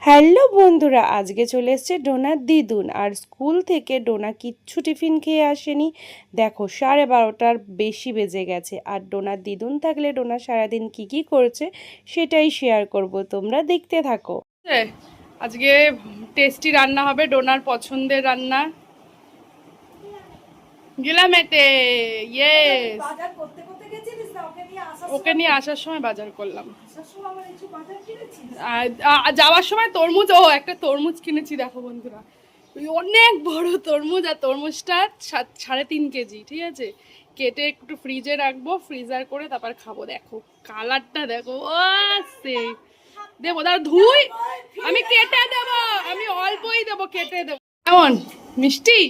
Hello বন্ধুরা, আজকে চলে এসছে ডোনার দিদুন। আর স্কুল থেকে ডোনা কিচ্ছু টিফিন খেয়ে আসেনি। দেখো 12:30টার বেশি বেজে গেছে। আর ডোনার দিদুন থাকলে ডোনা সারাদিন কি করেছে সেটাই শেয়ার করব, তোমরা দেখতে থাকো। আজকে টেস্টি রান্না হবে, ডোনার পছন্দের রান্না। গিলামেতে ইয়েস, ওকে নিয়ে আসার সময় বাজার করলাম। আর যাওয়ার সময় তরমুজ, একটা তরমুজ কিনেছি। দেখো বন্ধুরা, অনেক বড় তরমুজ, আর তরমুজটা 3.5 কেজি। ঠিক আছে, কেটে একটু ফ্রিজে রাখবো, ফ্রিজার করে তারপর খাবো। দেখো কালারটা দেখো, ও সেই দেবো, দাঁড়া ধুই, আমি কেটে দেবো, আমি অল্পই দেবো, কেটে দেবো। কেমন মিষ্টি?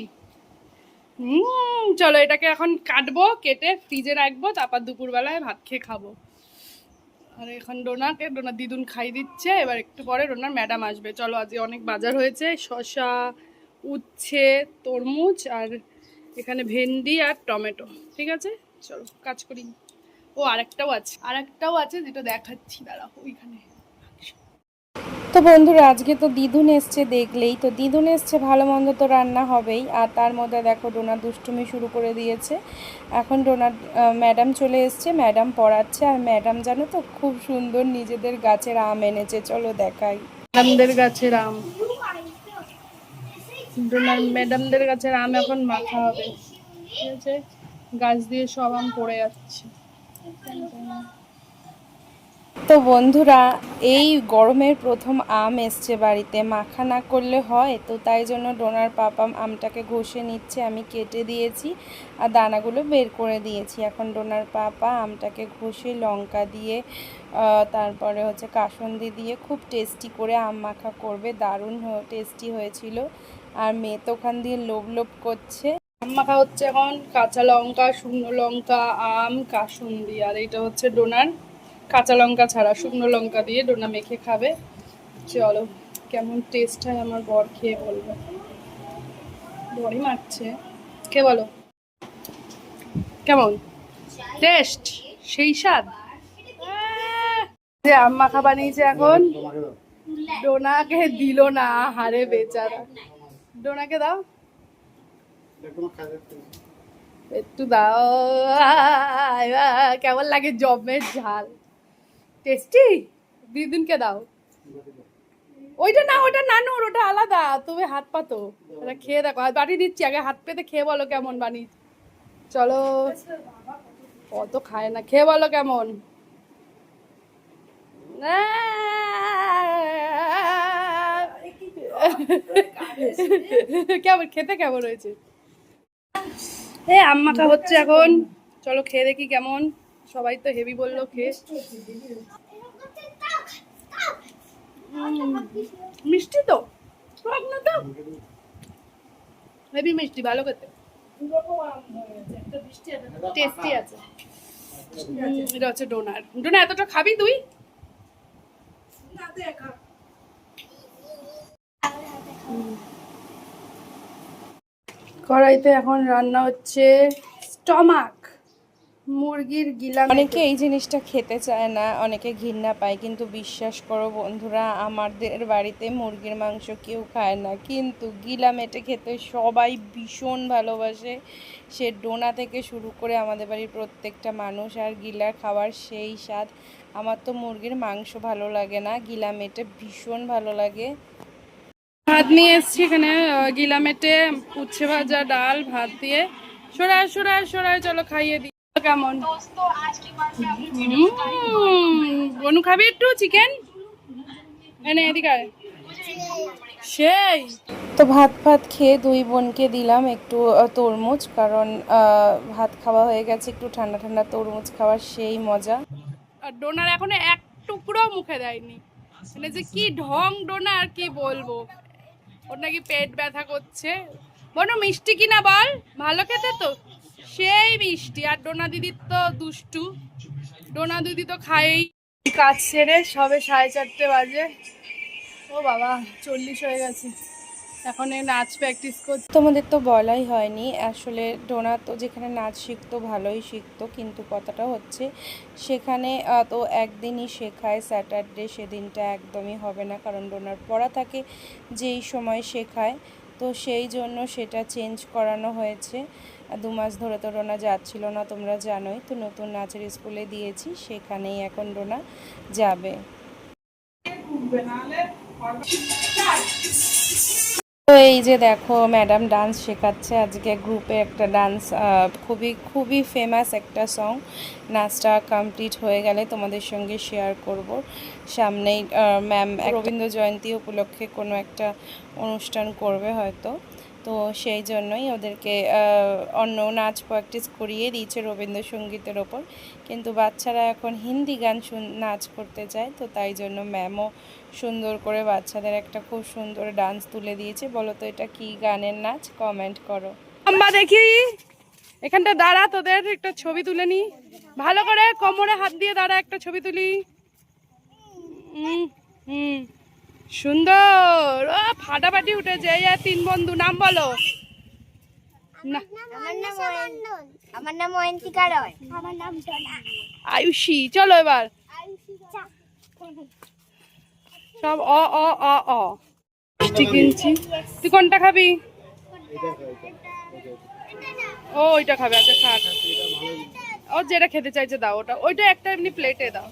চলো এটাকে এখন কাটবো, কেটে ফ্রিজে রাখবো, তারপর দুপুরবেলায় ভাত খেয়ে খাবো। আর এখন ডোনা দিদুন খাই দিচ্ছে। এবার একটু পরে ডোনার ম্যাডাম আসবে। চলো, আজকে অনেক বাজার হয়েছে, শসা, উচ্ছে, তরমুজ, আর এখানে ভেন্ডি আর টমেটো। ঠিক আছে, চলো কাজ করি। ও আরেকটাও আছে যেটা দেখাচ্ছি, দাঁড়াও ওইখানে। তো বন্ধুরা, আজকে তো দিদুন এসছে, দেখলেই তো দিদুন এসছে, ভালো মন্দ তো রান্না হবেই। আর তার মধ্যে দেখো ডোনা দুষ্টুমি শুরু করে দিয়েছে। এখন ডোনার ম্যাডাম চলে এসছে, ম্যাডাম পড়াচ্ছে। আর ম্যাডাম জানো তো খুব সুন্দর নিজেদের গাছের আম এনেছে, চলো দেখাই। ম্যাডামদের গাছের আম, ডোনার ম্যাডামদের গাছের আম এখন মাখা হবে। ঠিক আছে, গাছ দিয়ে সব আম পড়ে যাচ্ছে। তো বন্ধুরা, এই গরমের প্রথম আম এসছে বাড়িতে, মাখা না করলে হয়? তো তাই জন্য ডোনার পাপা আমটাকে ঘষে নিচ্ছে, আমি কেটে দিয়েছি আর দানাগুলো বের করে দিয়েছি। এখন ডোনার পাপা আমটাকে ঘষে লঙ্কা দিয়ে তারপরে হচ্ছে কাসুন্দি দিয়ে খুব টেস্টি করে আম মাখা করবে। দারুণ টেস্টি হয়েছিল। আর মেয়ে তো ওখান দিয়ে লোভ করছে। আম মাখা হচ্ছে এখন, কাঁচা লঙ্কা, শুকনো লঙ্কা, আম, কাসুন্দি। আর এটা হচ্ছে ডোনার কাঁচা লঙ্কা ছাড়া, শুকনো লঙ্কা দিয়ে ডোনা মেখে খাবে। চলো কেমন টেস্ট হয় আমার বর খেয়ে বলবে। বরই মাখছে, খেয়ে বলো কেমন টেস্ট, সেই স্বাদ। যে আম মাখা বানিয়েছে এখন, ডোনাকে দিল না, হারে বেচারা। ডোনাকে দাও, একটু দাও। কেমন লাগে জমের ঝাল, টেস্টি। দিদুনকে দাও। ওইটা না, ওটা নানুর, ওটা আলাদা, তুমি হাত পাতো। ওটা খেয়ে দেখো, বানিয়ে দিচ্ছি, আগে হাত পেতে খেয়ে বলো কেমন বানি। চলো, অত খায় না, খেয়ে বলো কেমন। কেমন খেতে, কেমন হয়েছে? আম মাখা হচ্ছে এখন, চলো খেয়ে দেখি কেমন। সবাই তো হেভি বললো খেয়ে। মিষ্টি তো, টক না তো, হেভি মিষ্টি, ভালো খেতে, টেস্টি আছে। এটা হচ্ছে ডোনার। ডোনা এতটা খাবি তুই? কড়াইতে এখন রান্না হচ্ছে স্টমাক, মুরগির গিলা। অনেকে এই জিনিসটা খেতে চায় না, অনেকে ঘৃণা পায়, কিন্তু বিশ্বাস করো বন্ধুরা, আমাদের বাড়িতে মুরগির মাংস কেউ খায় না, কিন্তু গিলা মেটে খেতে সবাই ভীষণ ভালোবাসে। সে ডোনা থেকে শুরু করে আমাদের বাড়ির প্রত্যেকটা মানুষ। আর গিলার খাবার সেই স্বাদ। আমার তো মুরগির মাংস ভালো লাগে না, গিলা মেটে ভীষণ ভালো লাগে। ভাত নিয়ে এসছি এখানে, গিলা মেটে, উচ্ছে ভাজা, ডাল, ভাত দিয়ে। সরাই সরাই সরাই, চলো খাইয়ে দিই। কেমন বনু, খাবি একটু চিকেন? এনে এদিকে আয়। সেই তো ভাত খেয়ে দুই বোনকে দিলাম একটু তরমুজ, কারণ ভাত খাওয়া হয়ে গেছে, একটু ঠান্ডা ঠান্ডা তরমুজ খাওয়ার সেই মজা। আর ডোনার এখনো এক টুকরো মুখে দেয়নি, মানে যে কি ঢং ডোনার, কি বলবো। ওর নাকি পেট ব্যথা করছে। বনু মিষ্টি কিনা বল, ভালো খেতে তো, সেই মিষ্টি। আর ডোনা দিদির তো দুষ্টু, ডোনা দিদি তো খায়ই। কাজ সেরে সবে 4:30 বাজে। ও বাবা, 40 হয়ে গেছে। এখন এই নাচ প্র্যাকটিস করছে। তোমাদের তো বলাই হয়নি, আসলে ডোনা তো যেখানে নাচ শিখতো ভালোই শিখতো, কিন্তু কথাটা হচ্ছে সেখানে তো একদিনই শেখায়, স্যাটারডে, সেদিনটা একদমই হবে না, কারণ ডোনার পড়া থাকে যেই সময় শেখায়। তো সেই জন্য সেটা চেঞ্জ করানো হয়েছে। 2 মাস ধরে তো ডোনা যাচ্ছিল না, তোমরা জানোই। তো নতুন নাচের স্কুলে দিয়েছি, সেখানেই এখন ডোনা যাবে। তো এই যে দেখো ম্যাডাম ডান্স শেখাচ্ছে আজকে গ্রুপে একটা ডান্স, খুবই খুবই ফেমাস একটা সং। নাচটা কমপ্লিট হয়ে গেলে তোমাদের সঙ্গে শেয়ার করব। সামনেই ম্যাম রবীন্দ্র জয়ন্তী উপলক্ষে কোনো একটা অনুষ্ঠান করবে হয়তো, তো সেই জন্যই ওদেরকে অন্য নাচ প্র্যাকটিস করিয়ে দিয়েছে রবীন্দ্রসঙ্গীতের ওপর। কিন্তু বাচ্চারা এখন হিন্দি গান নাচ করতে চায়, তো তাই জন্য ম্যামও সুন্দর করে বাচ্চাদের একটা খুব সুন্দর ডান্স তুলে দিয়েছে। বলো তো এটা কি গানের নাচ, কমেন্ট করো। আমরা দেখি এখানটা দাঁড়া, তোদের একটা ছবি তুলে নি, ভালো করে কোমরে হাত দিয়ে দাঁড়া, একটা ছবি তুলি। হুম হুম, সুন্দর। ও ফাটাফাটি উঠেছে। এই আর 3 বন্ধু, নাম বলো। না, আমার নাম অয়ন্তিকা রয়। আমার নাম ডোনা। আয়ুষী। চলো এবার সব অ অ অ অ মিষ্টি কিনছি। তুই কোনটা খাবি? ও ওইটা খাবে, আচ্ছা খা। ও যেটা খেতে চাইছে দাও, ওটা ওইটা একটা এমনি প্লেটে দাও।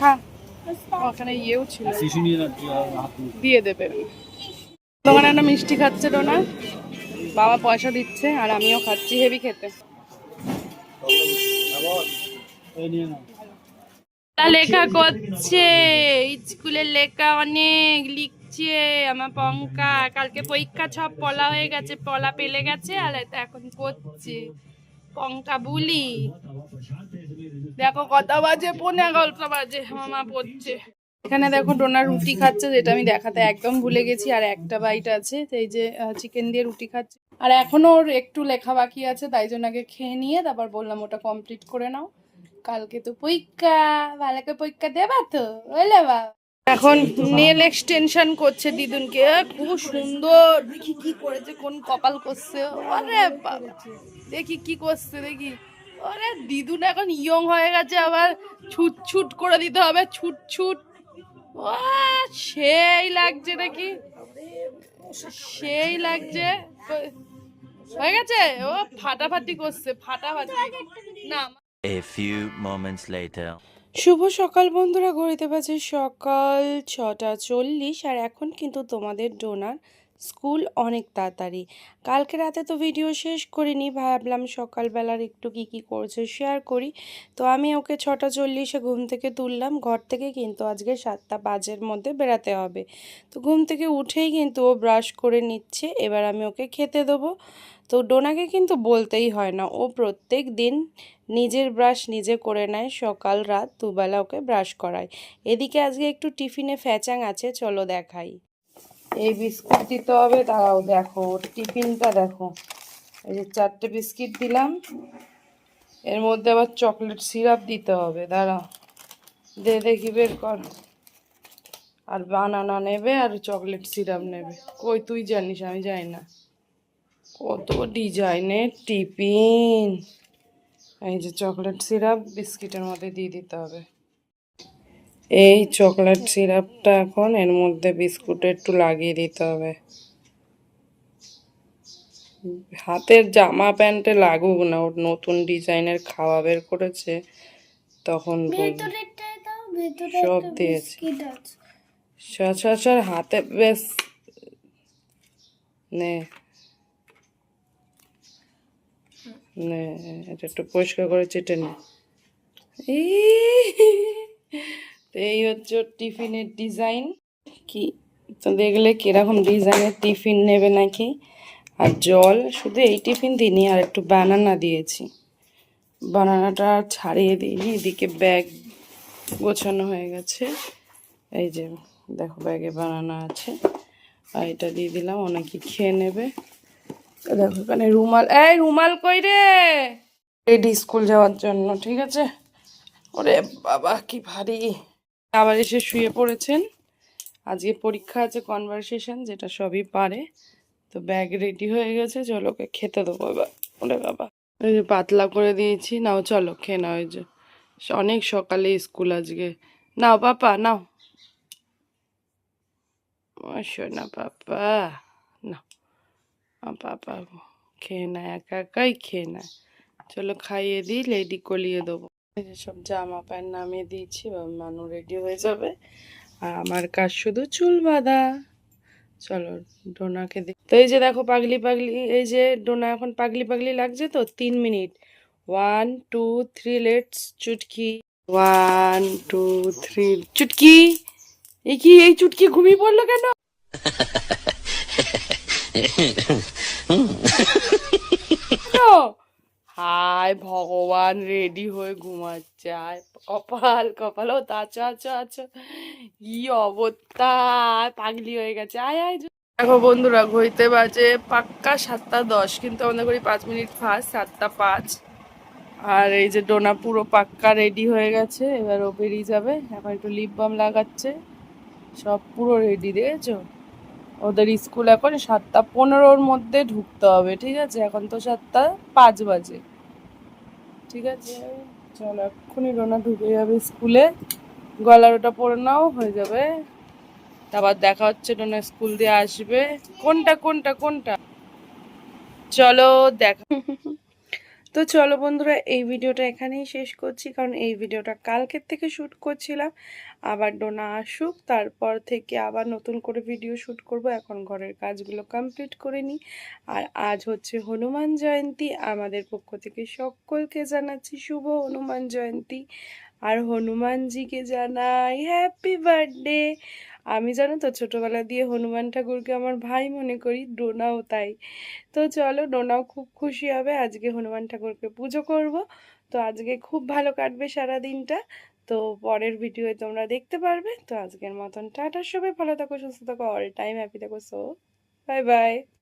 খা। ওখানে ইয়েও ছিল, দিয়ে দেবে। দোকানে একটা মিষ্টি খাচ্ছে ডোনা, বাবা পয়সা দিচ্ছে আর আমিও খাচ্ছি, হেভি খেতে। লেখা করছে, স্কুলের লেখা অনেক লিখছে আমার পঙ্কা। কালকে পরীক্ষা, সব পলা হয়ে গেছে, পলা পেলে গেছে, আর এটা এখন করছে পঙ্কা বুলি। দেখো কত বাজে, 11:30 বাজে, মামা পড়ছে। এখানে দেখো ডোনা রুটি খাচ্ছে, যেটা আমি দেখাতে একদম ভুলে গেছি, আর একটা বাইট আছে, এই যে চিকেন দিয়ে রুটি খাচ্ছে। আর এখনো ওর একটু লেখা বাকি আছে, তাই জন্য আগে খেয়ে নিয়ে তারপর বললাম ওটা কমপ্লিট করে নাও, কালকে তো পরীক্ষা, ভালো করে পরীক্ষা দেবা তো, বুঝলে বাবা। এখন নেল এক্সটেনশন করছে দিদুনকে, খুব সুন্দর। দেখি কি করেছে, কোন কপাল করছে। আরে বাবা, দেখি কি করছে, দেখি। আরে দিদুন এখন ইয়ং হয়ে গেছে, আবার ছুট ছুট করে দিতে হবে, ছুট ছুট। ও সেই লাগছে নাকি, সেই লাগছে। হয়ে গেছে, ও ফাটাফাটি করছে, ফাটাফাটি। না, A few moments later. শুভ সকাল বন্ধুরা, ঘড়িতে বাজে সকাল 6:40, আর এখন কিন্তু তোমাদের ডোনার স্কুল অনেক তাড়াতাড়ি। কালকে রাতে তো ভিডিও শেষ করিনি, ভাবলাম সকালবেলার একটু কি কি করছে শেয়ার করি। তো আমি ওকে 6:40-এ ঘুম থেকে তুললাম, ঘর থেকে কিন্তু আজকে 7:05-এর মধ্যে বেরাতে হবে। তো ঘুম থেকে উঠেই কিন্তু ও ব্রাশ করে নিচ্ছে, এবার আমি ওকে খেতে দেবো। তো ডোনাকে কিন্তু বলতেই হয় না, ও প্রত্যেক দিন নিজের ব্রাশ নিজে করে নেয়, সকাল রাত দুবেলা ওকে ব্রাশ করায়। এদিকে আজকে একটু টিফিনে ফ্যাচাং আছে, চলো দেখাই। এই বিস্কুট দিতে হবে, দাঁড়াও দেখো টিফিনটা দেখো। এই যে 4টে বিস্কিট দিলাম, এর মধ্যে আবার চকলেট সিরাপ দিতে হবে, দাঁড়াও দে দেখি বের কর। আর বানানা নেবে আর চকলেট সিরাপ নেবে। কই তুই জানিস, আমি জানি না। কত ডিজাইনের টিফিন। এই যে চকলেট সিরাপ বিস্কিটের মধ্যে দিয়ে দিতে হবে। এই চকলেট সিরাপটা এখন এর মধ্যে বিস্কুটে একটু লাগিয়ে দিতে হবে। হাতের জামা প্যান্টে লাগুক না, ওর নতুন ডিজাইনের খাওয়া বের করেছে তখন সব দিয়েছে। সচরাচর হাতে বেশ নে নে, এটা একটু পরিষ্কার করে চেটে নে। এই হচ্ছে টিফিনের ডিজাইন। কি তো দেখলে কিরকম ডিজাইনের টিফিন নেবে নাকি। আর জল, শুধু এই টিফিন দিইনি, আর একটু বানানা দিয়েছি। বানানাটা ছাড়িয়ে দিইনি। এদিকে ব্যাগ গোছানো হয়ে গেছে, এই যে দেখো ব্যাগে বানানা আছে, আর এটা দিয়ে দিলাম, অনেকে খেয়ে নেবে। দেখো এখানে রুমাল, এই রুমাল কই রে, রেডি স্কুল যাওয়ার জন্য, ঠিক আছে। ওরে বাবা কি ভারী। আবার এসে শুয়ে পড়েছেন, আজকে পরীক্ষা আছে কনভারসেশন, যেটা সবই পারে। তো ব্যাগ রেডি হয়ে গেছে, চলো ওকে খেতে দেবো এবার। ওরে বাবা, এই যে পাতলা করে দিয়েছি, নাও চলো খেয়ে নাও। এই যে অনেক সকালে স্কুল আজকে। নাও পাপা নাও, শোনা পাপা, নাও পাপা খেয়ে নেয়, একা একাই খেয়ে নেয়। চলো খাইয়ে দিই, রেডি করিয়ে দেবো। এই যে সব জামা প্যান্ট নামিয়ে দিয়েছি, মানু রেডি হয়ে যাবে। আর আমার কাজ শুধু চুল বাঁধা। চলো ডোনাকে দিই। তো এই যে দেখো পাগলি পাগলি, এই যে ডোনা এখন পাগলি পাগলি লাগছে তো। 3 মিনিট, 1 2 3 লেটস চুটকি, 1 2 3 চুটকি। এই কি, এই চুটকি ঘুমিয়ে পড়লো কেন? হায় ভগবান, রেডি হয়ে ঘুমাচ্ছে। আয় কপাল কপাল, ও তা আচ্ছা আচ্ছা আচ্ছা, কি অবস্থা, পাগলি হয়ে গেছে। আয় আয়। দেখো বন্ধুরা, ঘড়িতে বাজে পাক্কা 7টা 10, কিন্তু আমাদের ঘড়ি 5 মিনিট ফাস্ট, 7টা 5। আর এই যে ডোনা পুরো পাক্কা রেডি হয়ে গেছে, এবার ও বেরিয়ে যাবে। এখন একটু লিপ বাম লাগাচ্ছে, সব পুরো রেডি, দেখেছো? ওদের স্কুল এখন 7টা 15-র মধ্যে ঢুকতে হবে, ঠিক আছে? এখন তো 7টা 5 বাজে, ঠিক আছে? চলো এক্ষুনি ডোনা ঢুকে যাবে স্কুলে, গলার ওটা পরে নাও, হয়ে যাবে। আবার দেখা হচ্ছে, ডোনা স্কুল দিয়ে আসবে। কোনটা কোনটা কোনটা, চলো দেখা। তো চলো বন্ধুরা, এই ভিডিওটা এখানেই শেষ করছি, কারণ এই ভিডিওটা কালকের থেকে শ্যুট করছিলাম। আবার ডোনা আসুক, তারপর থেকে আবার নতুন করে ভিডিও শ্যুট করব। এখন ঘরের কাজগুলো কমপ্লিট করে নিই। আর আজ হচ্ছে হনুমান জয়ন্তী, আমাদের পক্ষ থেকে সকলকে জানাচ্ছি শুভ হনুমান জয়ন্তী। আর হনুমানজিকে জানাই হ্যাপি বার্থডে। আমি জানো তো ছোটবেলা দিয়ে হনুমান ঠাকুরকে আমার ভাই মনে করি, ডোনাও তাই। তো চলো, ডোনাও খুব খুশি হবে, আজকে হনুমান ঠাকুরকে পুজো করব। তো আজকে খুব ভালো কাটবে সারা দিনটা। তো পরের ভিডিওয়ে তোমরা দেখতে পারবে। তো আজকের মতন টাটা, সবাই ভালো থাকো, সুস্থ থাকো, অল টাইম হ্যাপি থাকো। So bye bye.